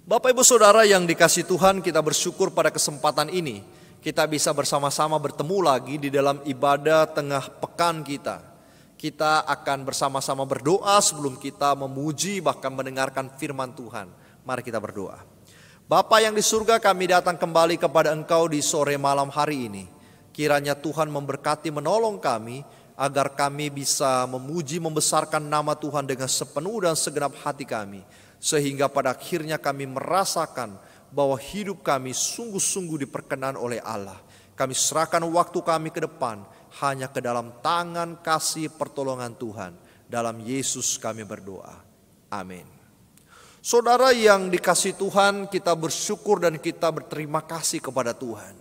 Bapak Ibu Saudara yang dikasihi Tuhan, kita bersyukur pada kesempatan ini kita bisa bersama-sama bertemu lagi di dalam ibadah tengah pekan kita. Kita akan bersama-sama berdoa sebelum kita memuji bahkan mendengarkan firman Tuhan. Mari kita berdoa. Bapa yang di surga, kami datang kembali kepada Engkau di sore malam hari ini. Kiranya Tuhan memberkati menolong kami agar kami bisa memuji membesarkan nama Tuhan dengan sepenuh dan segenap hati kami. Sehingga pada akhirnya kami merasakan bahwa hidup kami sungguh-sungguh diperkenan oleh Allah. Kami serahkan waktu kami ke depan hanya ke dalam tangan kasih pertolongan Tuhan. Dalam Yesus kami berdoa. Amin. Saudara yang dikasihi Tuhan, kita bersyukur dan kita berterima kasih kepada Tuhan.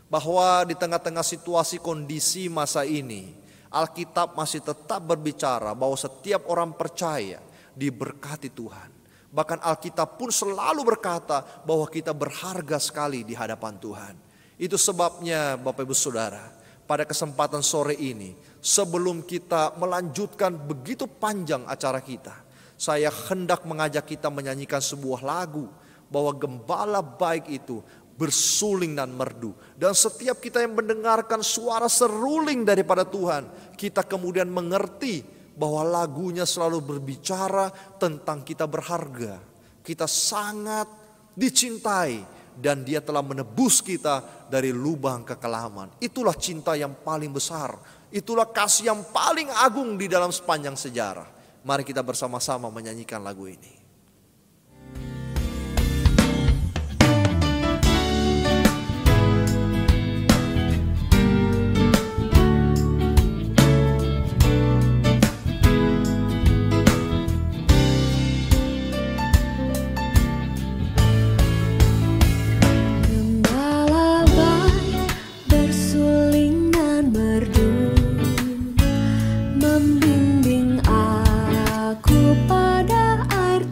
Bahwa di tengah-tengah situasi kondisi masa ini, Alkitab masih tetap berbicara bahwa setiap orang percaya diberkati Tuhan. Bahkan Alkitab pun selalu berkata bahwa kita berharga sekali di hadapan Tuhan. Itu sebabnya Bapak Ibu Saudara, pada kesempatan sore ini, sebelum kita melanjutkan begitu panjang acara kita, saya hendak mengajak kita menyanyikan sebuah lagu bahwa gembala baik itu bersuling dan merdu. Dan setiap kita yang mendengarkan suara seruling daripada Tuhan, kita kemudian mengerti bahwa lagunya selalu berbicara tentang kita berharga. Kita sangat dicintai dan Dia telah menebus kita dari lubang kekelaman. Itulah cinta yang paling besar. Itulah kasih yang paling agung di dalam sepanjang sejarah. Mari kita bersama-sama menyanyikan lagu ini. Membimbing aku pada air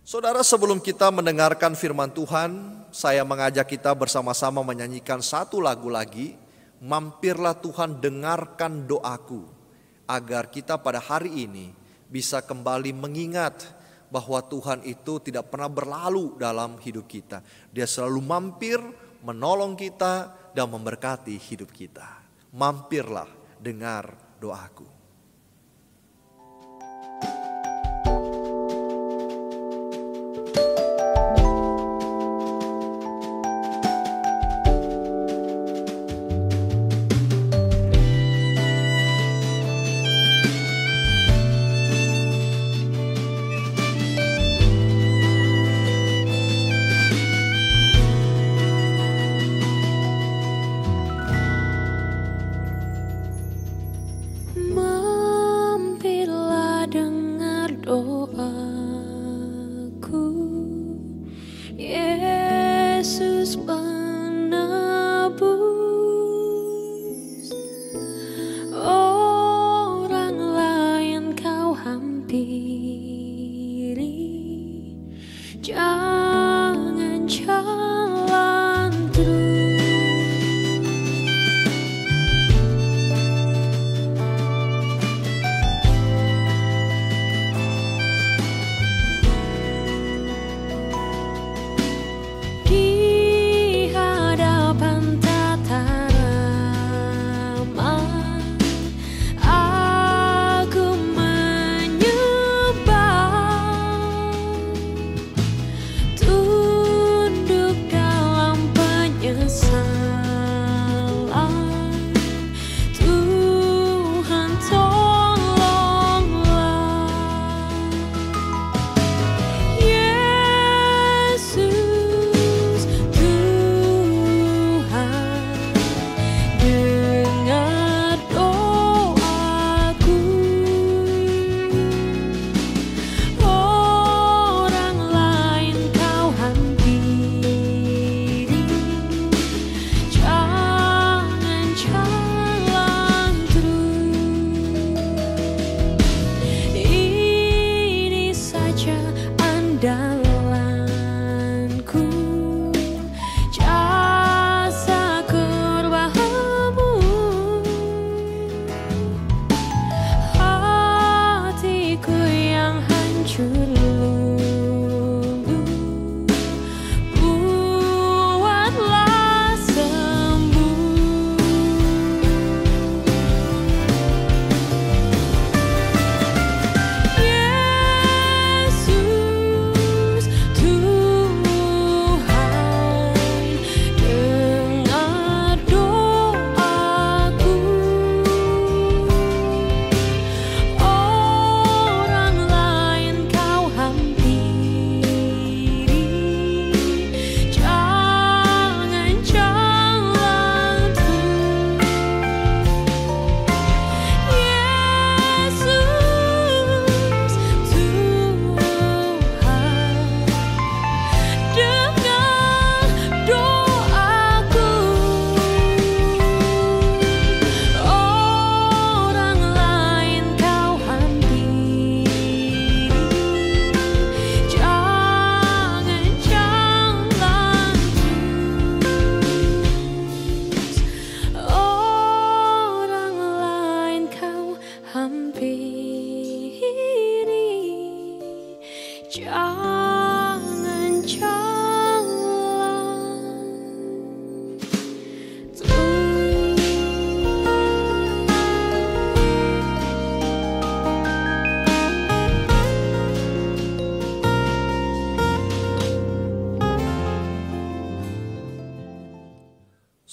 Saudara, sebelum kita mendengarkan firman Tuhan, saya mengajak kita bersama-sama menyanyikan satu lagu lagi, Mampirlah Tuhan dengarkan doaku, agar kita pada hari ini bisa kembali mengingat bahwa Tuhan itu tidak pernah berlalu dalam hidup kita. Dia selalu mampir, menolong kita, dan memberkati hidup kita. Mampirlah dengar doaku.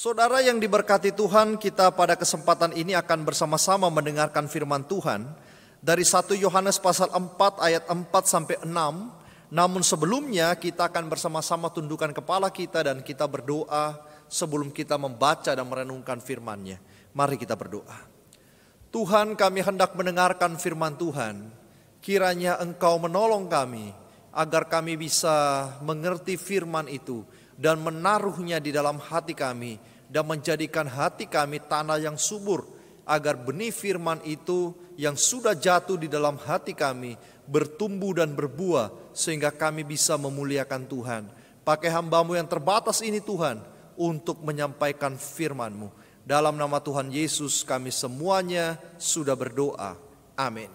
Saudara yang diberkati Tuhan, kita pada kesempatan ini akan bersama-sama mendengarkan firman Tuhan dari 1 Yohanes pasal 4 ayat 4 sampai 6. Namun sebelumnya kita akan bersama-sama tundukkan kepala kita dan kita berdoa sebelum kita membaca dan merenungkan firman-Nya. Mari kita berdoa. Tuhan, kami hendak mendengarkan firman Tuhan. Kiranya Engkau menolong kami agar kami bisa mengerti firman itu dan menaruhnya di dalam hati kami dan menjadikan hati kami tanah yang subur, agar benih firman itu yang sudah jatuh di dalam hati kami bertumbuh dan berbuah sehingga kami bisa memuliakan Tuhan. Pakai hamba-Mu yang terbatas ini Tuhan untuk menyampaikan firman-Mu. Dalam nama Tuhan Yesus kami semuanya sudah berdoa. Amin.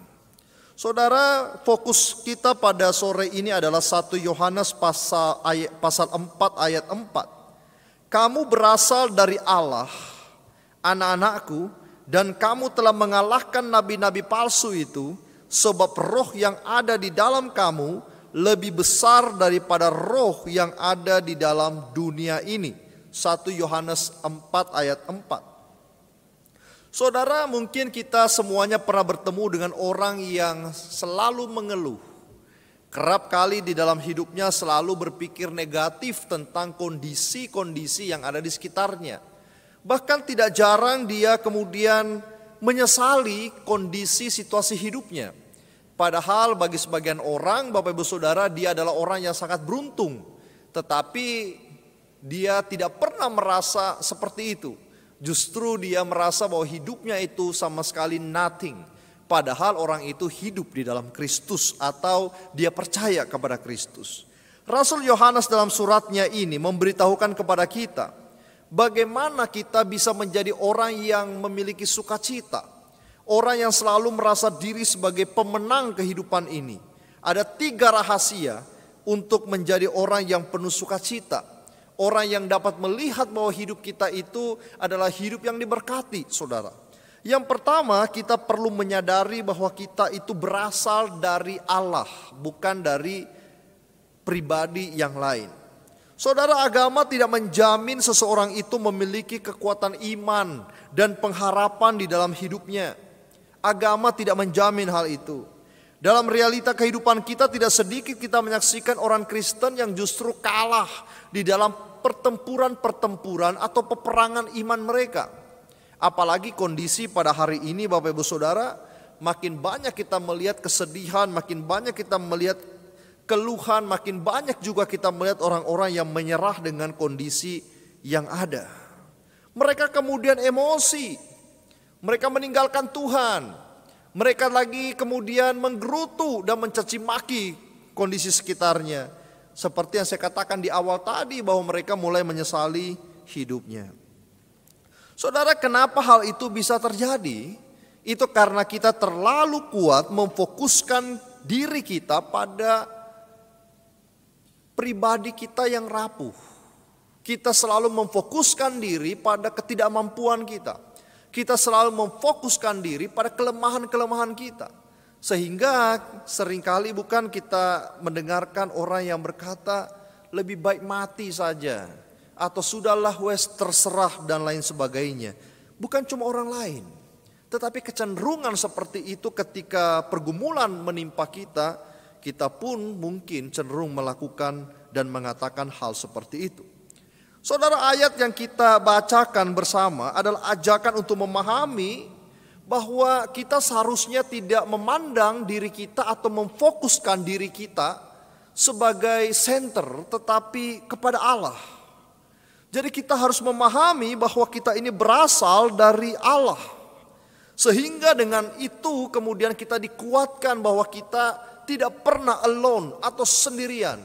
Saudara, fokus kita pada sore ini adalah 1 Yohanes pasal 4 ayat 4. Kamu berasal dari Allah, anak-anakku, dan kamu telah mengalahkan nabi-nabi palsu itu, sebab roh yang ada di dalam kamu lebih besar daripada roh yang ada di dalam dunia ini. 1 Yohanes 4 ayat 4. Saudara, mungkin kita semuanya pernah bertemu dengan orang yang selalu mengeluh. Kerap kali di dalam hidupnya selalu berpikir negatif tentang kondisi-kondisi yang ada di sekitarnya. Bahkan tidak jarang dia kemudian menyesali kondisi situasi hidupnya. Padahal bagi sebagian orang, Bapak Ibu Saudara, dia adalah orang yang sangat beruntung. Tetapi dia tidak pernah merasa seperti itu. Justru dia merasa bahwa hidupnya itu sama sekali nothing. Padahal orang itu hidup di dalam Kristus atau dia percaya kepada Kristus. Rasul Yohanes dalam suratnya ini memberitahukan kepada kita bagaimana kita bisa menjadi orang yang memiliki sukacita. Orang yang selalu merasa diri sebagai pemenang kehidupan ini. Ada 3 rahasia untuk menjadi orang yang penuh sukacita. Orang yang dapat melihat bahwa hidup kita itu adalah hidup yang diberkati, saudara. Yang pertama, kita perlu menyadari bahwa kita itu berasal dari Allah, bukan dari pribadi yang lain. Saudara, agama tidak menjamin seseorang itu memiliki kekuatan iman dan pengharapan di dalam hidupnya. Agama tidak menjamin hal itu. Dalam realita kehidupan kita tidak sedikit kita menyaksikan orang Kristen yang justru kalah di dalam pertempuran-pertempuran atau peperangan iman mereka. Apalagi kondisi pada hari ini Bapak Ibu Saudara, makin banyak kita melihat kesedihan, makin banyak kita melihat keluhan, makin banyak juga kita melihat orang-orang yang menyerah dengan kondisi yang ada. Mereka kemudian emosi, mereka meninggalkan Tuhan, mereka lagi kemudian menggerutu dan mencaci maki kondisi sekitarnya. Seperti yang saya katakan di awal tadi bahwa mereka mulai menyesali hidupnya. Saudara, kenapa hal itu bisa terjadi? Itu karena kita terlalu kuat memfokuskan diri kita pada pribadi kita yang rapuh. Kita selalu memfokuskan diri pada ketidakmampuan kita. Kita selalu memfokuskan diri pada kelemahan-kelemahan kita. Sehingga seringkali bukan kita mendengarkan orang yang berkata lebih baik mati saja. Atau sudahlah wes terserah dan lain sebagainya. Bukan cuma orang lain. Tetapi kecenderungan seperti itu ketika pergumulan menimpa kita. Kita pun mungkin cenderung melakukan dan mengatakan hal seperti itu. Saudara, ayat yang kita bacakan bersama adalah ajakan untuk memahami bahwa kita seharusnya tidak memandang diri kita atau memfokuskan diri kita sebagai center, tetapi kepada Allah. Jadi kita harus memahami bahwa kita ini berasal dari Allah. Sehingga dengan itu kemudian kita dikuatkan bahwa kita tidak pernah alone atau sendirian.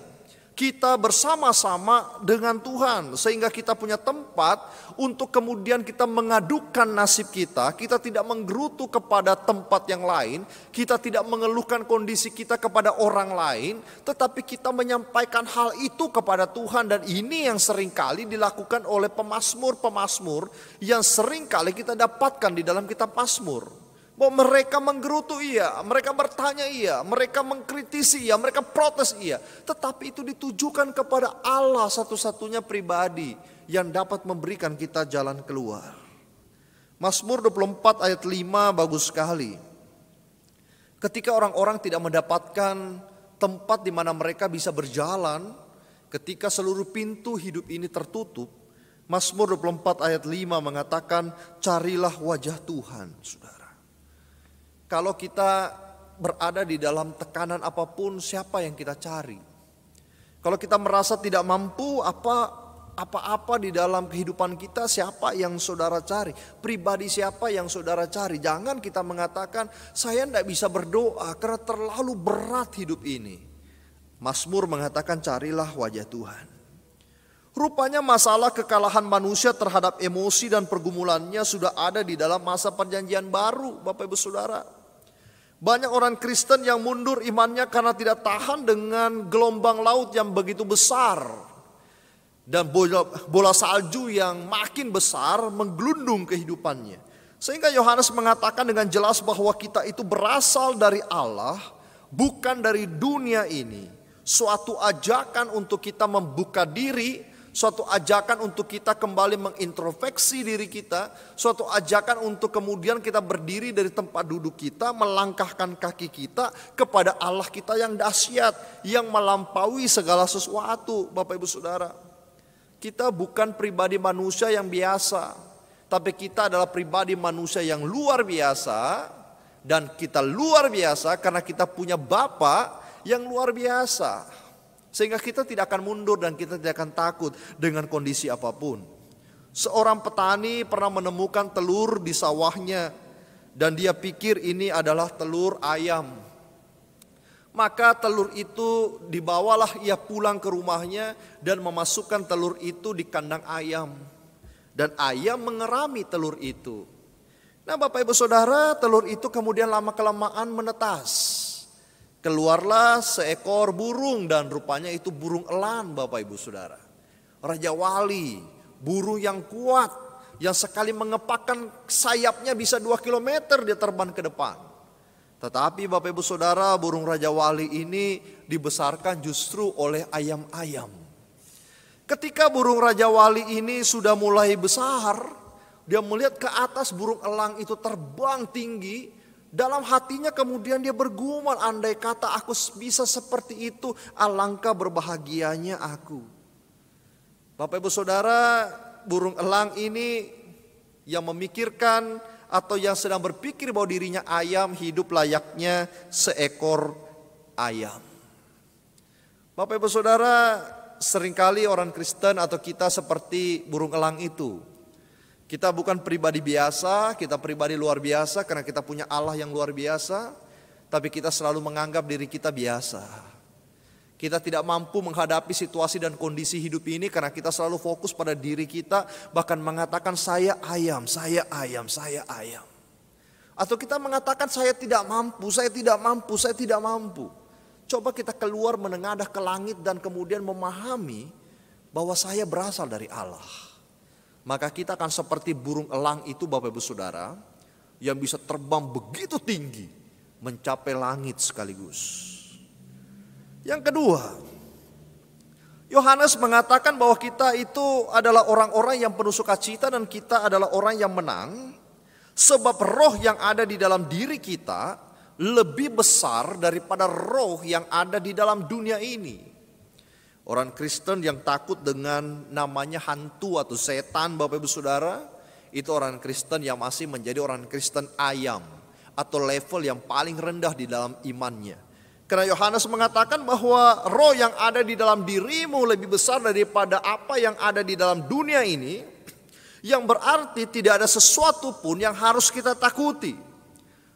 Kita bersama-sama dengan Tuhan sehingga kita punya tempat untuk kemudian kita mengadukan nasib kita. Kita tidak menggerutu kepada tempat yang lain, kita tidak mengeluhkan kondisi kita kepada orang lain, tetapi kita menyampaikan hal itu kepada Tuhan. Dan ini yang seringkali dilakukan oleh pemazmur-pemazmur yang seringkali kita dapatkan di dalam kitab Mazmur. Bahwa mereka menggerutu iya, mereka bertanya iya, mereka mengkritisi iya, mereka protes iya. Tetapi itu ditujukan kepada Allah satu-satunya pribadi yang dapat memberikan kita jalan keluar. Mazmur 24 ayat 5 bagus sekali. Ketika orang-orang tidak mendapatkan tempat di mana mereka bisa berjalan, ketika seluruh pintu hidup ini tertutup, Mazmur 24 ayat 5 mengatakan, carilah wajah Tuhan, saudara. Kalau kita berada di dalam tekanan apapun, siapa yang kita cari? Kalau kita merasa tidak mampu, apa-apa di dalam kehidupan kita, siapa yang saudara cari? Pribadi siapa yang saudara cari? Jangan kita mengatakan, saya tidak bisa berdoa karena terlalu berat hidup ini. Mazmur mengatakan, carilah wajah Tuhan. Rupanya masalah kekalahan manusia terhadap emosi dan pergumulannya sudah ada di dalam masa perjanjian baru, Bapak Ibu Saudara. Banyak orang Kristen yang mundur imannya karena tidak tahan dengan gelombang laut yang begitu besar. Dan bola salju yang makin besar menggelundung kehidupannya. Sehingga Yohanes mengatakan dengan jelas bahwa kita itu berasal dari Allah, bukan dari dunia ini. Suatu ajakan untuk kita membuka diri, suatu ajakan untuk kita kembali mengintrospeksi diri kita, suatu ajakan untuk kemudian kita berdiri dari tempat duduk kita, melangkahkan kaki kita kepada Allah kita yang dahsyat, yang melampaui segala sesuatu, Bapak Ibu Saudara. Kita bukan pribadi manusia yang biasa, tapi kita adalah pribadi manusia yang luar biasa, dan kita luar biasa karena kita punya Bapa yang luar biasa. Sehingga kita tidak akan mundur dan kita tidak akan takut dengan kondisi apapun. Seorang petani pernah menemukan telur di sawahnya dan dia pikir ini adalah telur ayam. Maka telur itu dibawalah ia pulang ke rumahnya dan memasukkan telur itu di kandang ayam. Dan ayam mengerami telur itu. Nah Bapak Ibu Saudara, telur itu kemudian lama-kelamaan menetas. Keluarlah seekor burung dan rupanya itu burung elan, Bapak Ibu Saudara. Raja Wali, burung yang kuat, yang sekali mengepakkan sayapnya bisa 2 kilometer dia terbang ke depan. Tetapi Bapak Ibu Saudara, burung Raja Wali ini dibesarkan justru oleh ayam-ayam. Ketika burung Raja Wali ini sudah mulai besar, dia melihat ke atas burung elang itu terbang tinggi. Dalam hatinya kemudian dia bergumam, andai kata aku bisa seperti itu, alangkah berbahagianya aku. Bapak Ibu Saudara, burung elang ini yang memikirkan atau yang sedang berpikir bahwa dirinya ayam, hidup layaknya seekor ayam. Bapak Ibu Saudara, seringkali orang Kristen atau kita seperti burung elang itu. Kita bukan pribadi biasa, kita pribadi luar biasa karena kita punya Allah yang luar biasa. Tapi kita selalu menganggap diri kita biasa. Kita tidak mampu menghadapi situasi dan kondisi hidup ini karena kita selalu fokus pada diri kita. Bahkan mengatakan saya ayam, saya ayam, saya ayam. Atau kita mengatakan saya tidak mampu, saya tidak mampu, saya tidak mampu. Coba kita keluar menengadah ke langit dan kemudian memahami bahwa saya berasal dari Allah. Maka kita akan seperti burung elang itu Bapak Ibu Saudara, yang bisa terbang begitu tinggi, mencapai langit sekaligus. Yang kedua, Yohanes mengatakan bahwa kita itu adalah orang-orang yang penuh sukacita dan kita adalah orang yang menang. Sebab roh yang ada di dalam diri kita lebih besar daripada roh yang ada di dalam dunia ini. Orang Kristen yang takut dengan namanya hantu atau setan Bapak Ibu Saudara, itu orang Kristen yang masih menjadi orang Kristen ayam atau level yang paling rendah di dalam imannya. Karena Yohanes mengatakan bahwa roh yang ada di dalam dirimu lebih besar daripada apa yang ada di dalam dunia ini, yang berarti tidak ada sesuatu pun yang harus kita takuti.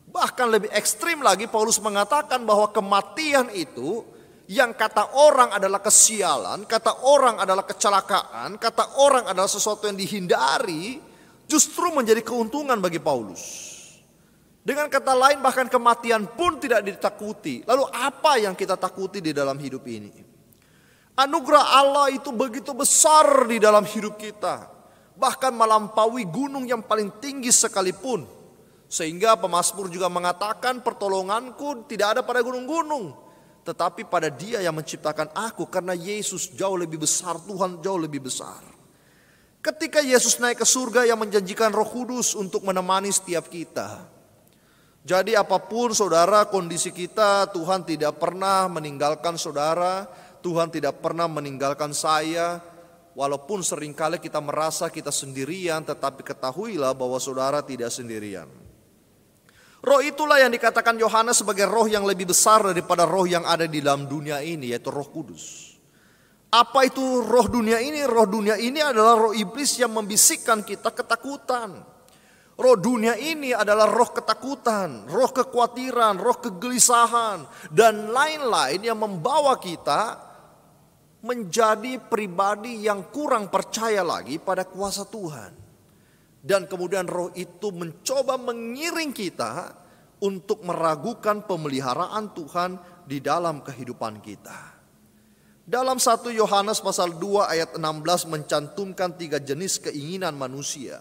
Bahkan lebih ekstrim lagi Paulus mengatakan bahwa kematian itu yang kata orang adalah kesialan, kata orang adalah kecelakaan, kata orang adalah sesuatu yang dihindari, justru menjadi keuntungan bagi Paulus. Dengan kata lain bahkan kematian pun tidak ditakuti. Lalu apa yang kita takuti di dalam hidup ini? Anugerah Allah itu begitu besar di dalam hidup kita. Bahkan melampaui gunung yang paling tinggi sekalipun. Sehingga pemazmur juga mengatakan pertolonganku tidak ada pada gunung-gunung. Tetapi pada Dia yang menciptakan aku, karena Yesus jauh lebih besar, Tuhan jauh lebih besar. Ketika Yesus naik ke surga yang menjanjikan Roh Kudus untuk menemani setiap kita. Jadi apapun saudara kondisi kita, Tuhan tidak pernah meninggalkan saudara, Tuhan tidak pernah meninggalkan saya. Walaupun seringkali kita merasa kita sendirian, tetapi ketahuilah bahwa saudara tidak sendirian. Roh itulah yang dikatakan Yohanes sebagai roh yang lebih besar daripada roh yang ada di dalam dunia ini, yaitu Roh Kudus. Apa itu roh dunia ini? Roh dunia ini adalah roh iblis yang membisikkan kita ketakutan. Roh dunia ini adalah roh ketakutan, roh kekhawatiran, roh kegelisahan, dan lain-lain yang membawa kita menjadi pribadi yang kurang percaya lagi pada kuasa Tuhan. Dan kemudian roh itu mencoba mengiring kita untuk meragukan pemeliharaan Tuhan di dalam kehidupan kita. Dalam 1 Yohanes pasal 2 ayat 16 mencantumkan 3 jenis keinginan manusia.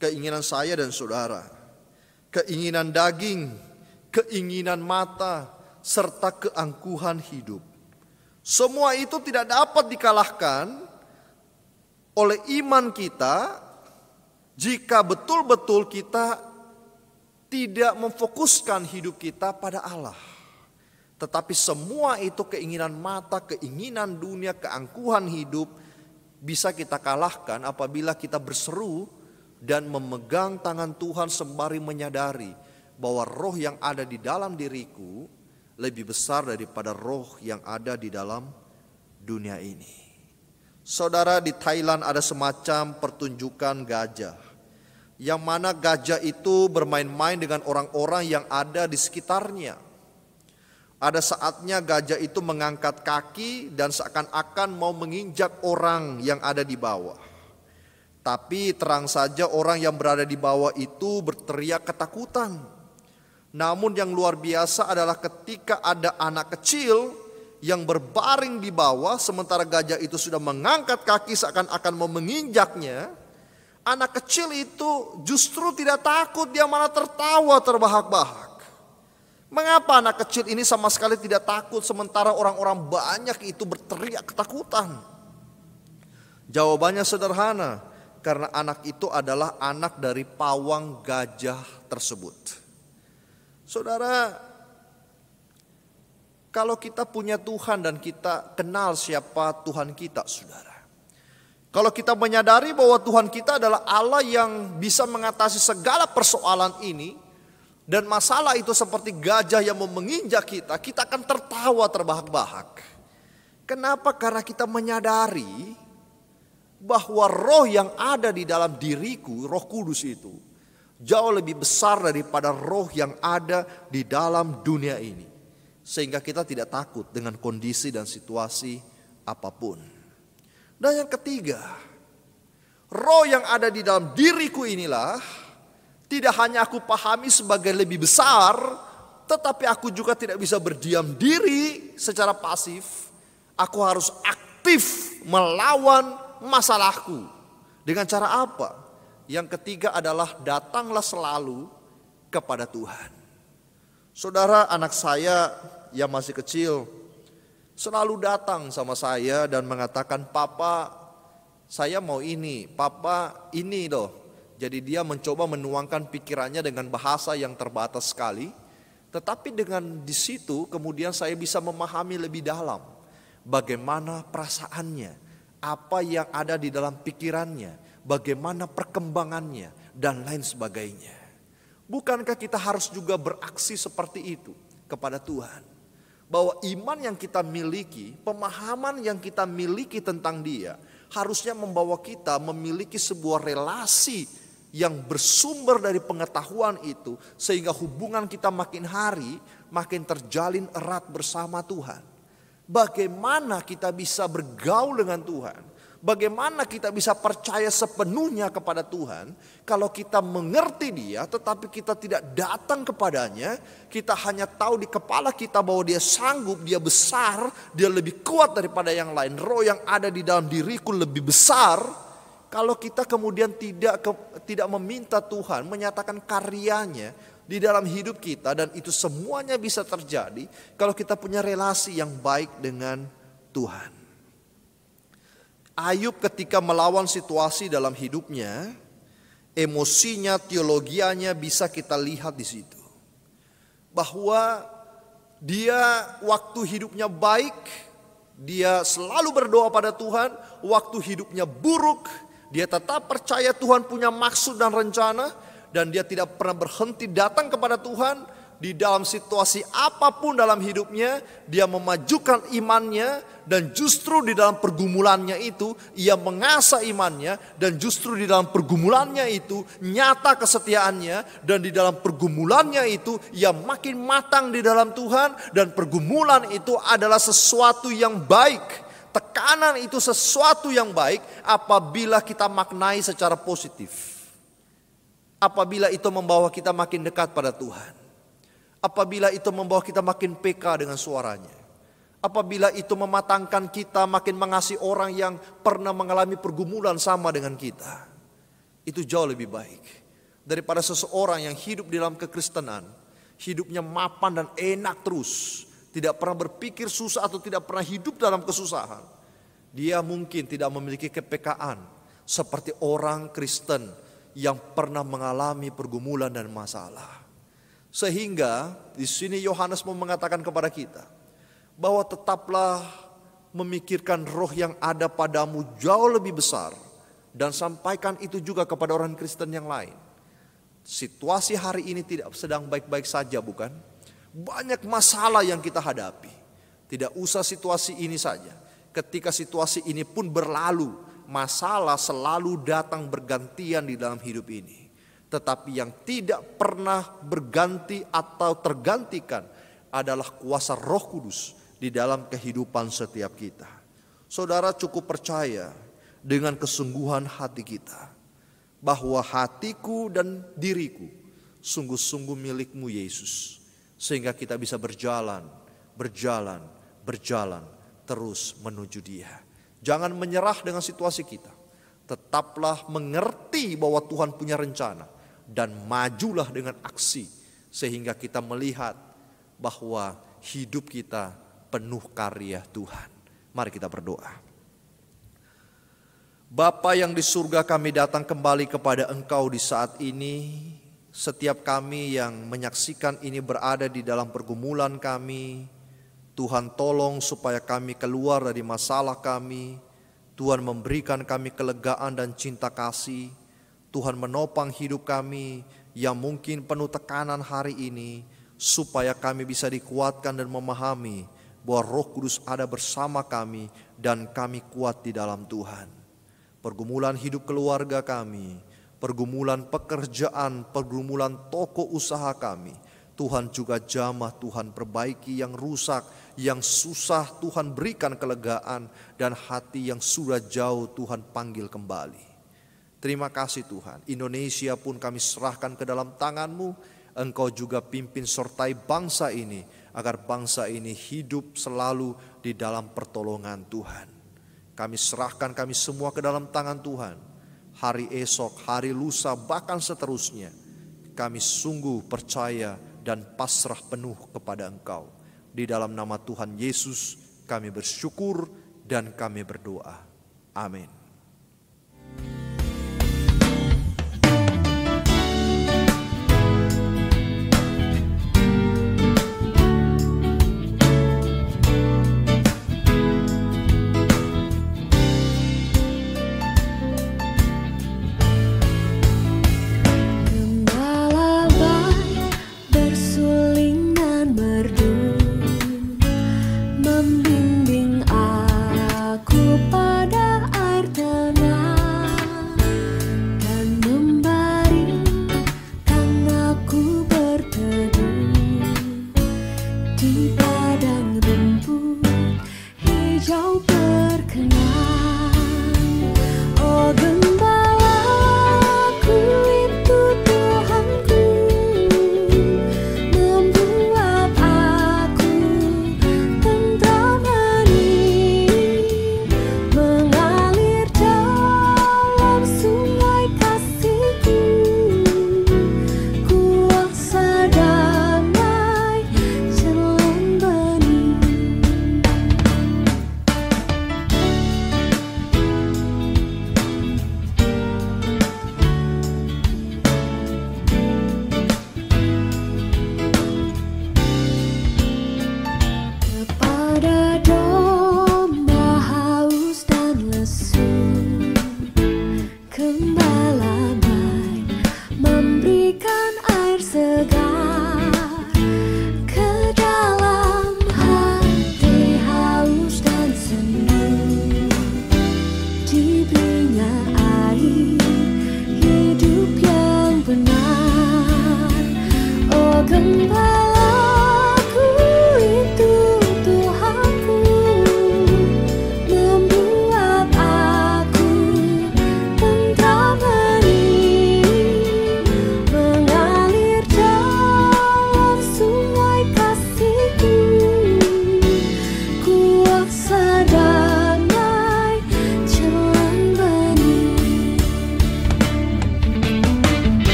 Keinginan saya dan saudara. Keinginan daging, keinginan mata, serta keangkuhan hidup. Semua itu tidak dapat dikalahkan oleh iman kita jika betul-betul kita tidak memfokuskan hidup kita pada Allah. Tetapi semua itu keinginan mata, keinginan dunia, keangkuhan hidup bisa kita kalahkan apabila kita berseru dan memegang tangan Tuhan sembari menyadari bahwa roh yang ada di dalam diriku lebih besar daripada roh yang ada di dalam dunia ini. Saudara, di Thailand ada semacam pertunjukan gajah, yang mana gajah itu bermain-main dengan orang-orang yang ada di sekitarnya. Ada saatnya gajah itu mengangkat kaki dan seakan-akan mau menginjak orang yang ada di bawah. Tapi terang saja orang yang berada di bawah itu berteriak ketakutan. Namun yang luar biasa adalah ketika ada anak kecil yang berbaring di bawah sementara gajah itu sudah mengangkat kaki seakan-akan mau menginjaknya. Anak kecil itu justru tidak takut, dia malah tertawa terbahak-bahak. Mengapa anak kecil ini sama sekali tidak takut sementara orang-orang banyak itu berteriak ketakutan? Jawabannya sederhana, karena anak itu adalah anak dari pawang gajah tersebut. Saudara, kalau kita punya Tuhan dan kita kenal siapa Tuhan kita, saudara. Kalau kita menyadari bahwa Tuhan kita adalah Allah yang bisa mengatasi segala persoalan ini, dan masalah itu seperti gajah yang mau menginjak kita, kita akan tertawa terbahak-bahak. Kenapa? Karena kita menyadari bahwa roh yang ada di dalam diriku, Roh Kudus itu, jauh lebih besar daripada roh yang ada di dalam dunia ini. Sehingga kita tidak takut dengan kondisi dan situasi apapun. Dan yang ketiga, roh yang ada di dalam diriku inilah tidak hanya aku pahami sebagai lebih besar, tetapi aku juga tidak bisa berdiam diri secara pasif. Aku harus aktif melawan masalahku. Dengan cara apa? Yang ketiga adalah datanglah selalu kepada Tuhan. Saudara, anak saya yang masih kecil selalu datang sama saya dan mengatakan, "Papa, saya mau ini, Papa ini loh." Jadi dia mencoba menuangkan pikirannya dengan bahasa yang terbatas sekali. Tetapi dengan di situ kemudian saya bisa memahami lebih dalam bagaimana perasaannya, apa yang ada di dalam pikirannya, bagaimana perkembangannya, dan lain sebagainya. Bukankah kita harus juga beraksi seperti itu kepada Tuhan? Bahwa iman yang kita miliki, pemahaman yang kita miliki tentang Dia, harusnya membawa kita memiliki sebuah relasi yang bersumber dari pengetahuan itu, sehingga hubungan kita makin hari makin terjalin erat bersama Tuhan. Bagaimana kita bisa bergaul dengan Tuhan? Bagaimana kita bisa percaya sepenuhnya kepada Tuhan kalau kita mengerti Dia tetapi kita tidak datang kepadanya? Kita hanya tahu di kepala kita bahwa Dia sanggup, Dia besar, Dia lebih kuat daripada yang lain. Roh yang ada di dalam diriku lebih besar. Kalau kita kemudian tidak meminta Tuhan menyatakan karyanya di dalam hidup kita, dan itu semuanya bisa terjadi kalau kita punya relasi yang baik dengan Tuhan. Ayub ketika melawan situasi dalam hidupnya, emosinya, teologianya bisa kita lihat di situ. Bahwa dia waktu hidupnya baik, dia selalu berdoa pada Tuhan. Waktu hidupnya buruk, dia tetap percaya Tuhan punya maksud dan rencana. dan dia tidak pernah berhenti datang kepada Tuhan, di dalam situasi apapun dalam hidupnya, dia memajukan imannya, dan justru di dalam pergumulannya itu ia mengasah imannya, dan justru di dalam pergumulannya itu nyata kesetiaannya, dan di dalam pergumulannya itu ia makin matang di dalam Tuhan, dan pergumulan itu adalah sesuatu yang baik. Tekanan itu sesuatu yang baik apabila kita maknai secara positif. Apabila itu membawa kita makin dekat pada Tuhan. Apabila itu membawa kita makin peka dengan suaranya. Apabila itu mematangkan kita makin mengasihi orang yang pernah mengalami pergumulan sama dengan kita. Itu jauh lebih baik daripada seseorang yang hidup di dalam kekristenan. Hidupnya mapan dan enak terus. Tidak pernah berpikir susah atau tidak pernah hidup dalam kesusahan. Dia mungkin tidak memiliki kepekaan seperti orang Kristen yang pernah mengalami pergumulan dan masalah. Sehingga di sini Yohanes mau mengatakan kepada kita bahwa tetaplah memikirkan roh yang ada padamu jauh lebih besar, dan sampaikan itu juga kepada orang Kristen yang lain. Situasi hari ini tidak sedang baik-baik saja, bukan? Banyak masalah yang kita hadapi. Tidak usah situasi ini saja. Ketika situasi ini pun berlalu, masalah selalu datang bergantian di dalam hidup ini. Tetapi yang tidak pernah berganti atau tergantikan adalah kuasa Roh Kudus di dalam kehidupan setiap kita. Saudara cukup percaya dengan kesungguhan hati kita bahwa hatiku dan diriku sungguh-sungguh milik-Mu Yesus. Sehingga kita bisa berjalan terus menuju Dia. Jangan menyerah dengan situasi kita. Tetaplah mengerti bahwa Tuhan punya rencana. Dan majulah dengan aksi. Sehingga kita melihat bahwa hidup kita penuh karya Tuhan. Mari kita berdoa. Bapa yang di surga, kami datang kembali kepada Engkau di saat ini. Setiap kami yang menyaksikan ini berada di dalam pergumulan kami. Tuhan tolong supaya kami keluar dari masalah kami. Tuhan memberikan kami kelegaan dan cinta kasih. Tuhan menopang hidup kami yang mungkin penuh tekanan hari ini, supaya kami bisa dikuatkan dan memahami bahwa Roh Kudus ada bersama kami dan kami kuat di dalam Tuhan. Pergumulan hidup keluarga kami, pergumulan pekerjaan, pergumulan toko usaha kami, Tuhan juga jamah, Tuhan perbaiki yang rusak, yang susah Tuhan berikan kelegaan, dan hati yang sudah jauh Tuhan panggil kembali. Terima kasih Tuhan, Indonesia pun kami serahkan ke dalam tangan-Mu. Engkau juga pimpin sertai bangsa ini, agar bangsa ini hidup selalu di dalam pertolongan Tuhan. Kami serahkan kami semua ke dalam tangan Tuhan. Hari esok, hari lusa, bahkan seterusnya, kami sungguh percaya dan pasrah penuh kepada Engkau. Di dalam nama Tuhan Yesus kami bersyukur dan kami berdoa. Amin.